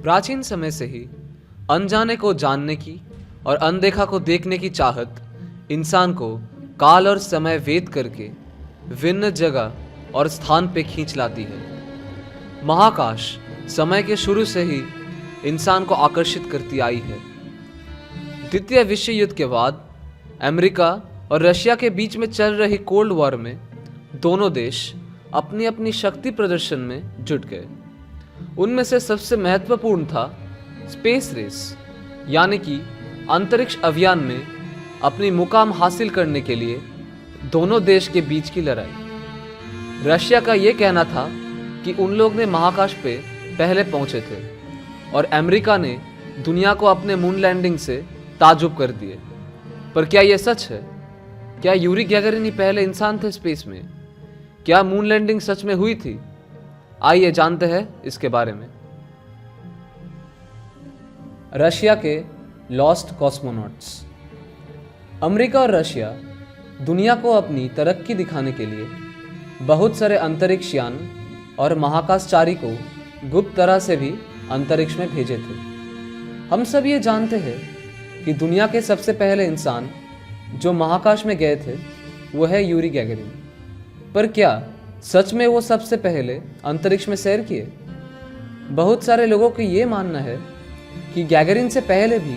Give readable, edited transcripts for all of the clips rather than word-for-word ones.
प्राचीन समय से ही अनजाने को जानने की और अनदेखा को देखने की चाहत इंसान को काल और समय वेद करके विभिन्न जगह और स्थान पे खींच लाती है। महाकाश समय के शुरू से ही इंसान को आकर्षित करती आई है। द्वितीय विश्व युद्ध के बाद अमेरिका और रशिया के बीच में चल रही कोल्ड वॉर में दोनों देश अपनी अपनी शक्ति प्रदर्शन में जुट गए। उनमें से सबसे महत्वपूर्ण था स्पेस रेस, यानी कि अंतरिक्ष अभियान में अपनी मुकाम हासिल करने के लिए दोनों देश के बीच की लड़ाई। रशिया का यह कहना था कि उन लोग ने महाकाश पे पहले पहुंचे थे और अमेरिका ने दुनिया को अपने मून लैंडिंग से ताजुब कर दिए। पर क्या यह सच है? क्या यूरी गैगरिन ही पहले इंसान थे स्पेस में? क्या मून लैंडिंग सच में हुई थी? आइए जानते हैं इसके बारे में। रशिया के लॉस्ट कॉस्मोनॉट्स। अमेरिका और रशिया दुनिया को अपनी तरक्की दिखाने के लिए बहुत सारे अंतरिक्ष यान और महाकाशचारी को गुप्त तरह से भी अंतरिक्ष में भेजे थे। हम सब ये जानते हैं कि दुनिया के सबसे पहले इंसान जो महाकाश में गए थे वो है यूरी गैगरिन। पर क्या सच में वो सबसे पहले अंतरिक्ष में सैर किए? बहुत सारे लोगों को ये मानना है कि गैगरिन से पहले भी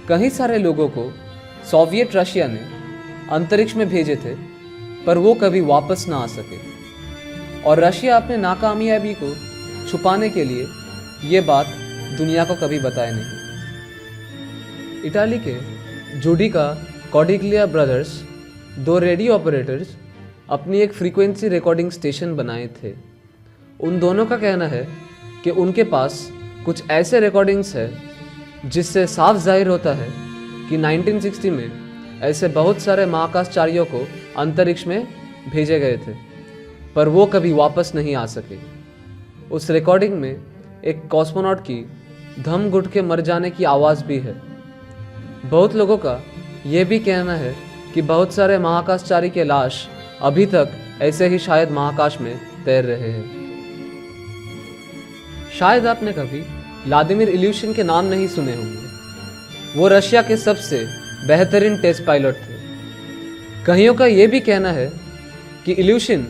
कई सारे लोगों को सोवियत रशिया ने अंतरिक्ष में भेजे थे, पर वो कभी वापस ना आ सके और रशिया अपने नाकामयाबी को छुपाने के लिए ये बात दुनिया को कभी बताए नहीं। इटाली के जुडिका कॉडिग्लिया ब्रदर्स, दो रेडियो ऑपरेटर्स, अपनी एक फ्रीक्वेंसी रिकॉर्डिंग स्टेशन बनाए थे। उन दोनों का कहना है कि उनके पास कुछ ऐसे रिकॉर्डिंग्स है जिससे साफ जाहिर होता है कि 1960 में ऐसे बहुत सारे महाकाशचारियों को अंतरिक्ष में भेजे गए थे, पर वो कभी वापस नहीं आ सके। उस रिकॉर्डिंग में एक कॉस्मोनॉट की दम घुट के मर जाने की आवाज़ भी है। बहुत लोगों का ये भी कहना है कि बहुत सारे महाकाशचारी के लाश अभी तक ऐसे ही शायद महाकाश में तैर रहे हैं। शायद आपने कभी व्लादिमीर इल्यूशिन के नाम नहीं सुने होंगे। वो रशिया के सबसे बेहतरीन टेस्ट पायलट थे। कईयों का ये भी कहना है कि इल्यूशिन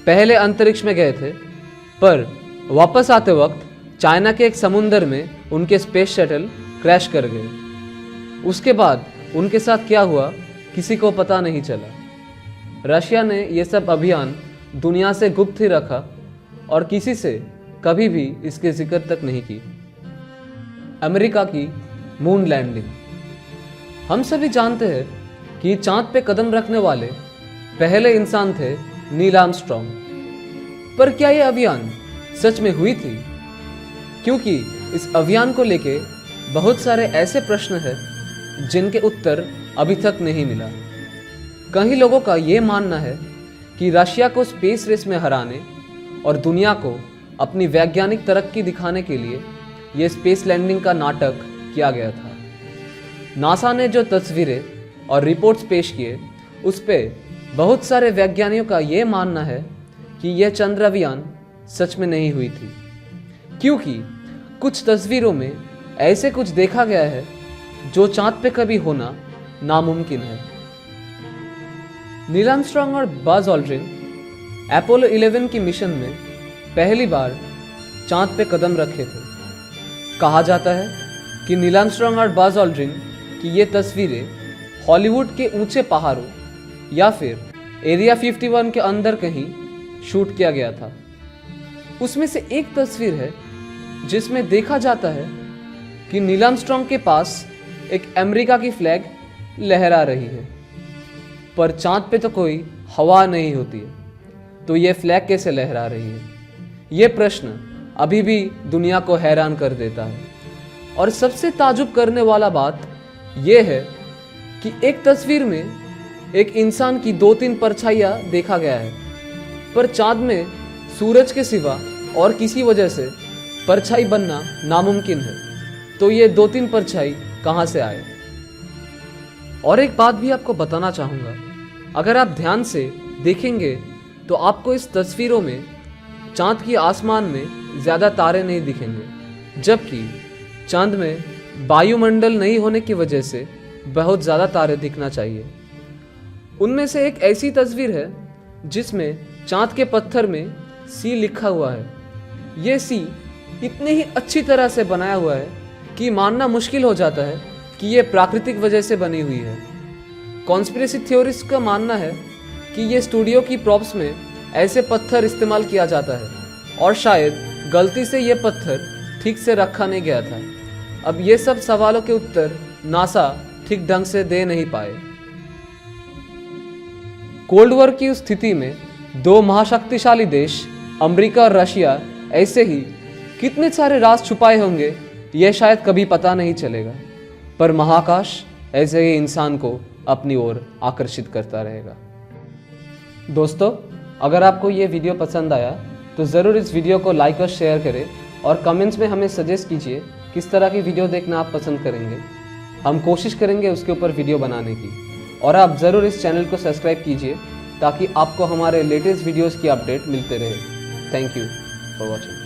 पहले अंतरिक्ष में गए थे, पर वापस आते वक्त चाइना के एक समुंदर में उनके स्पेस शटल क्रैश कर गए। उसके बाद उनके साथ क्या हुआ किसी को पता नहीं चला। रशिया ने यह सब अभियान दुनिया से गुप्त ही रखा और किसी से कभी भी इसके जिक्र तक नहीं की। अमेरिका की मून लैंडिंग। हम सभी जानते हैं कि चांद पे कदम रखने वाले पहले इंसान थे नील आर्मस्ट्रॉन्ग। पर क्या यह अभियान सच में हुई थी? क्योंकि इस अभियान को लेके बहुत सारे ऐसे प्रश्न हैं जिनके उत्तर अभी तक नहीं मिला। कई लोगों का ये मानना है कि रशिया को स्पेस रेस में हराने और दुनिया को अपनी वैज्ञानिक तरक्की दिखाने के लिए ये स्पेस लैंडिंग का नाटक किया गया था। नासा ने जो तस्वीरें और रिपोर्ट्स पेश किए उस पे बहुत सारे वैज्ञानिकों का ये मानना है कि यह चंद्राभियान सच में नहीं हुई थी, क्योंकि कुछ तस्वीरों में ऐसे कुछ देखा गया है जो चांद पे कभी होना नामुमकिन है। नील आर्मस्ट्रॉन्ग और बज ऑल्ड्रिन अपोलो 11 की मिशन में पहली बार चांद पे कदम रखे थे। कहा जाता है कि नील आर्मस्ट्रॉन्ग और बज ऑल्ड्रिन की ये तस्वीरें हॉलीवुड के ऊंचे पहाड़ों या फिर एरिया 51 के अंदर कहीं शूट किया गया था। उसमें से एक तस्वीर है जिसमें देखा जाता है कि नील आर्मस्ट्रॉन्ग के पास एक अमेरिका की फ्लैग लहरा रही है, पर चांद पे तो कोई हवा नहीं होती है, तो ये फ्लैग कैसे लहरा रही है? ये प्रश्न अभी भी दुनिया को हैरान कर देता है। और सबसे ताजुब करने वाला बात यह है कि एक तस्वीर में एक इंसान की 2-3 परछाइयाँ देखा गया है, पर चांद में सूरज के सिवा और किसी वजह से परछाई बनना नामुमकिन है। तो ये 2-3 परछाई कहाँ से आए? और एक बात भी आपको बताना चाहूँगा, अगर आप ध्यान से देखेंगे तो आपको इस तस्वीरों में चांद की आसमान में ज़्यादा तारे नहीं दिखेंगे, जबकि चांद में वायुमंडल नहीं होने की वजह से बहुत ज़्यादा तारे दिखना चाहिए। उनमें से एक ऐसी तस्वीर है जिसमें चांद के पत्थर में सी लिखा हुआ है। ये सी इतनी ही अच्छी तरह से बनाया हुआ है कि मानना मुश्किल हो जाता है कि ये प्राकृतिक वजह से बनी हुई है। कॉन्स्पिरेसी थ्योरिस्ट का मानना है कि ये स्टूडियो की प्रॉप्स में ऐसे पत्थर इस्तेमाल किया जाता है और शायद गलती से ये पत्थर ठीक से रखा नहीं गया था। अब ये सब सवालों के उत्तर नासा ठीक ढंग से दे नहीं पाए। कोल्ड वॉर की उस स्थिति में दो महाशक्तिशाली देश अमेरिका और रशिया ऐसे ही कितने सारे राज छुपाए होंगे यह शायद कभी पता नहीं चलेगा, पर महाकाश ऐसे ही इंसान को अपनी ओर आकर्षित करता रहेगा। दोस्तों, अगर आपको ये वीडियो पसंद आया तो ज़रूर इस वीडियो को लाइक और शेयर करें और कमेंट्स में हमें सजेस्ट कीजिए किस तरह की वीडियो देखना आप पसंद करेंगे। हम कोशिश करेंगे उसके ऊपर वीडियो बनाने की। और आप ज़रूर इस चैनल को सब्सक्राइब कीजिए ताकि आपको हमारे लेटेस्ट वीडियोस की अपडेट मिलते रहे। Thank you for watching.